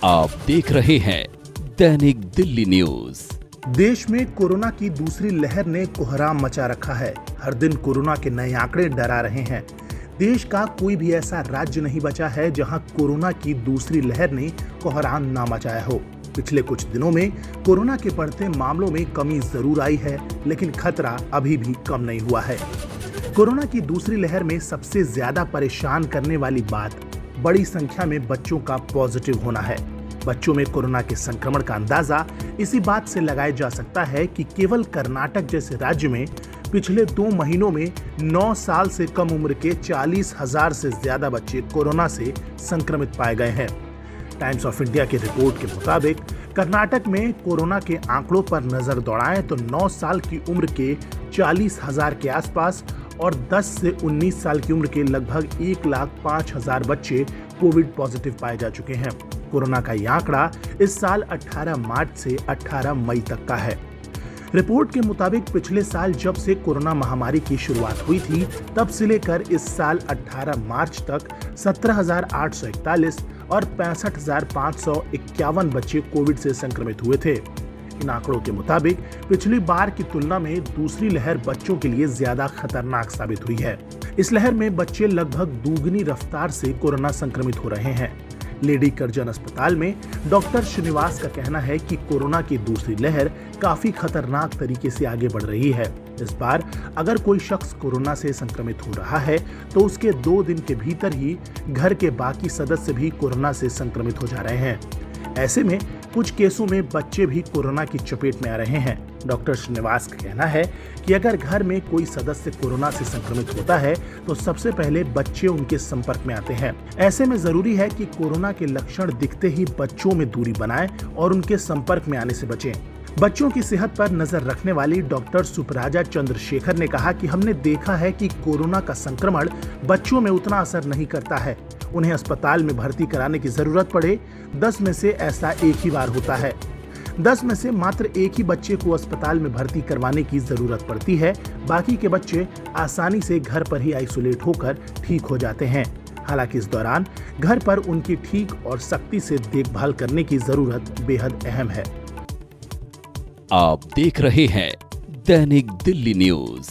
आप देख रहे हैं दैनिक दिल्ली न्यूज। देश में कोरोना की दूसरी लहर ने कोहराम मचा रखा है। हर दिन कोरोना के नए आंकड़े डरा रहे हैं। देश का कोई भी ऐसा राज्य नहीं बचा है जहां कोरोना की दूसरी लहर ने कोहराम ना मचाया हो। पिछले कुछ दिनों में कोरोना के बढ़ते मामलों में कमी जरूर आई है, लेकिन खतरा अभी भी कम नहीं हुआ है। कोरोना की दूसरी लहर में सबसे ज्यादा परेशान करने वाली बात बड़ी संख्या में बच्चों का पॉजिटिव होना है। बच्चों में कोरोना के संक्रमण का अंदाजा इसी बात से लगाया जा सकता है कि केवल कर्नाटक जैसे राज्य में पिछले 2 महीनों में 9 साल से कम उम्र के 40,000 से ज्यादा बच्चे कोरोना से संक्रमित पाए गए हैं। टाइम्स ऑफ इंडिया की रिपोर्ट के मुताबिक कर्नाटक में कोरोना के आंकड़ों पर नजर दौड़ाएं तो 9 साल की उम्र के 40,000 के आसपास और 10 से 19 साल की उम्र के लगभग 1,05,000 बच्चे कोविड पॉजिटिव पाए जा चुके हैं। कोरोना का यह आंकड़ा इस साल 18 मार्च से 18 मई तक का है। रिपोर्ट के मुताबिक पिछले साल जब से कोरोना महामारी की शुरुआत हुई थी, तब से लेकर इस साल 18 मार्च तक 17,841 और 65,551 बच्चे कोविड से संक्रमित हुए थे। इन आंकड़ों के मुताबिक पिछली बार की तुलना में दूसरी लहर बच्चों के लिए ज्यादा खतरनाक साबित हुई है। इस लहर में बच्चे लगभग दोगुनी रफ्तार से कोरोना संक्रमित हो रहे हैं। लेडी कर्जन अस्पताल में डॉक्टर श्रीनिवास का कहना है कि कोरोना की दूसरी लहर काफी खतरनाक तरीके से आगे बढ़ रही है। इस बार अगर कोई शख्स कोरोना से संक्रमित हो रहा है तो उसके 2 दिन के भीतर ही घर के बाकी सदस्य भी कोरोना से संक्रमित हो जा रहे हैं। ऐसे में कुछ केसों में बच्चे भी कोरोना की चपेट में आ रहे हैं। डॉक्टर श्रीनिवास का कहना है कि अगर घर में कोई सदस्य कोरोना से संक्रमित होता है तो सबसे पहले बच्चे उनके संपर्क में आते हैं। ऐसे में जरूरी है कि कोरोना के लक्षण दिखते ही बच्चों में दूरी बनाएं और उनके संपर्क में आने से बचें। बच्चों की सेहत पर नजर रखने वाली डॉक्टर सुपराजा चंद्रशेखर ने कहा कि हमने देखा है कि कोरोना का संक्रमण बच्चों में उतना असर नहीं करता है। उन्हें अस्पताल में भर्ती कराने की जरूरत पड़े 10 में से ऐसा एक ही बार होता है। 10 में से मात्र एक ही बच्चे को अस्पताल में भर्ती करवाने की जरूरत पड़ती है। बाकी के बच्चे आसानी से घर पर ही आइसोलेट होकर ठीक हो जाते हैं। हालांकि इस दौरान घर पर उनकी ठीक और सख्ती से देखभाल करने की जरूरत बेहद अहम है। आप देख रहे हैं दैनिक दिल्ली न्यूज।